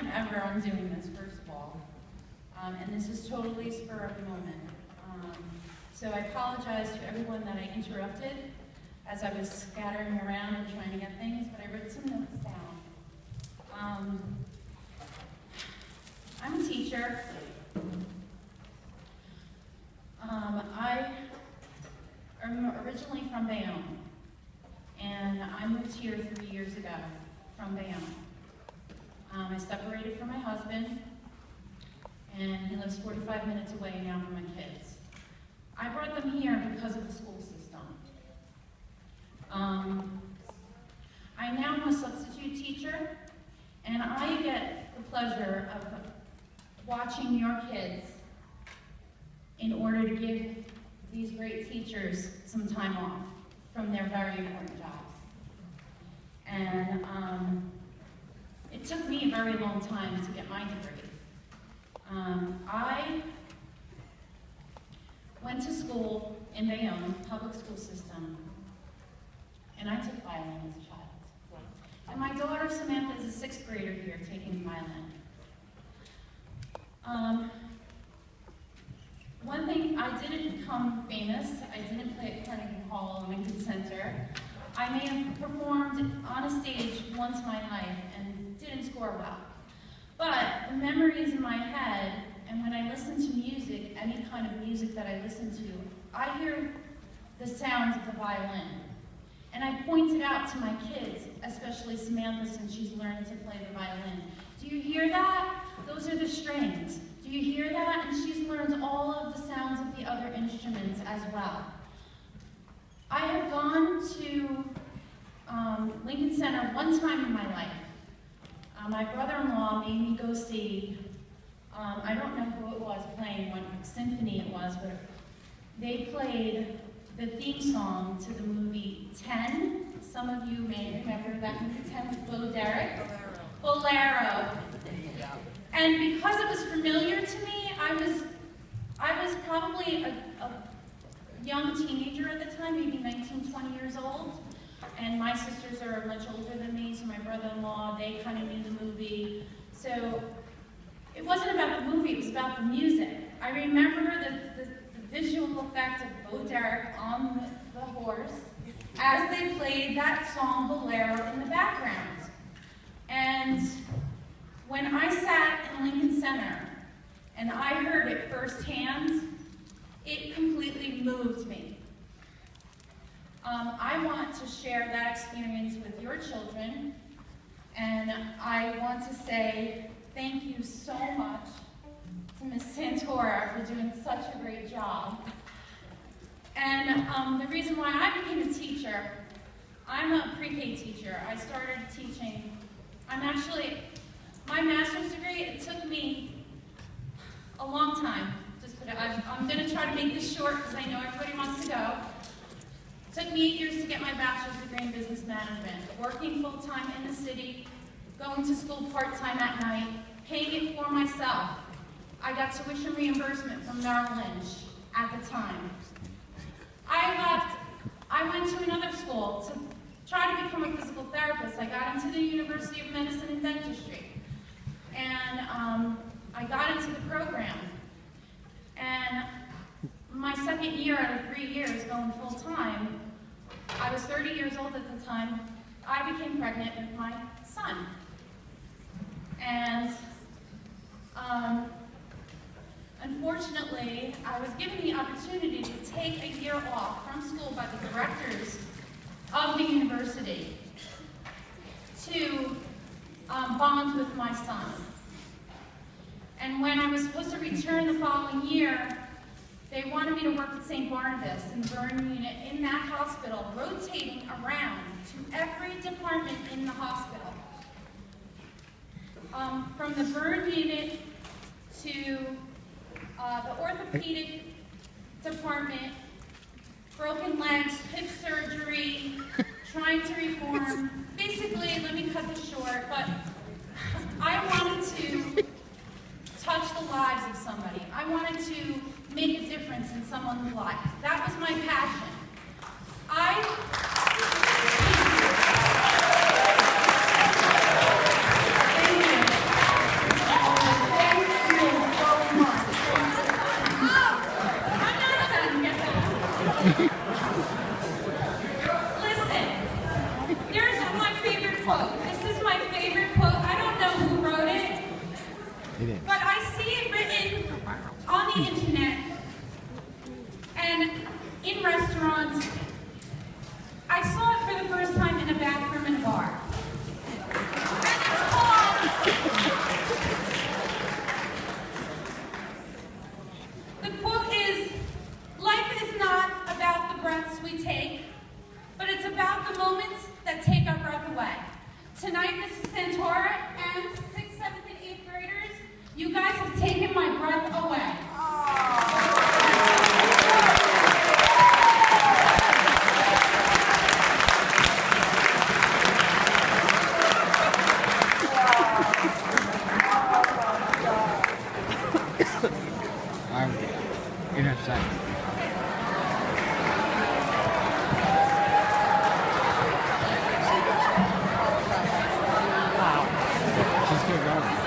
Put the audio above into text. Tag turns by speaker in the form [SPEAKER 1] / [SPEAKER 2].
[SPEAKER 1] time ever I'm doing this, first of all. And this is totally spur of the moment. So I apologize to everyone that I interrupted as I was scattering around and trying to get things, but I wrote some notes down. I'm a teacher. I am originally from Bayonne, and I moved here 3 years ago from Bayonne. I separated from my husband, and he lives 45 minutes away now from my kids. I brought them here because of the school system. I now am a substitute teacher, and I get the pleasure of watching your kids in order to give these great teachers some time off from their very important jobs. And it took me a very long time to get my degree. I went to school in Bayonne, public school system, and I took violin as a child. And my daughter Samantha is a 6th grader here taking violin. One thing, I didn't become famous. I didn't play at Carnegie Hall or Lincoln Center. I may have performed on a stage once in my life and didn't score well. But the memories in my head, and when I listen to music, any kind of music that I listen to, I hear the sounds of the violin. And I pointed out to my kids, especially Samantha, since she's learning to play the violin. Do you hear that? Those are the strings. Do you hear that? And she's learned all of the sounds of the other instruments as well. I have gone to Lincoln Center one time in my life. My brother-in-law made me go see, I don't know who it was playing, what symphony it was, but they played the theme song to the movie 10. Some of you may remember that movie 10 with Bo Derek. Bolero. And because it was familiar to me, I was probably a young teenager at the time, maybe 19, 20 years old. And my sisters are much older than me, so my brother-in-law, they kind of knew the movie. So it wasn't about the movie, it was about the music. I remember the visual effect of Bo Derek on the horse as they played that song, Bolero, in the background. And when I sat in Lincoln Center and I heard it firsthand, it completely moved me. I want to share that experience with your children, and I want to say thank you so much to Ms. Santora for doing such a great job. And the reason why I became a teacher, I'm a pre-K teacher. I started teaching. My master's degree, it took me a long time. I'm going to try to make this short because I know everybody wants to go. It took me 8 years to get my bachelor's degree in business management, working full-time in the city, going to school part-time at night, paying it for myself. I got tuition reimbursement from Merrill Lynch at the time. I went to another school to try to become a physical therapist. I got into the University of Medicine and Dentistry. And I got into the program. And my second year out of 3 years going full-time, I was 30 years old at the time, I became pregnant with my son. And unfortunately, I was given the opportunity to take a year off from school by the directors of the university to bond with my son. And when I was supposed to return the following year, they wanted me to work at St. Barnabas in the burn unit in that hospital, rotating around to every department in the hospital. From the burn unit to the orthopedic department, broken legs, hip surgery, trying to reform. Basically, let me cut this short, but I wanted to touch the lives of somebody. I wanted to make a difference in someone's life. That was my passion. Thank you. quote. This is my favorite quote. I don't know who wrote it, but I see it written on the internet and in restaurants. I saw it for the first time in a bathroom in a bar. And it's called, the quote is, "Life is not about the breaths we take, but it's about the moments that take our breath away." Tonight, Mrs. Santora and 6th, 7th, and 8th graders, you guys have taken my breath away.
[SPEAKER 2] In a second. Wow. She's still going.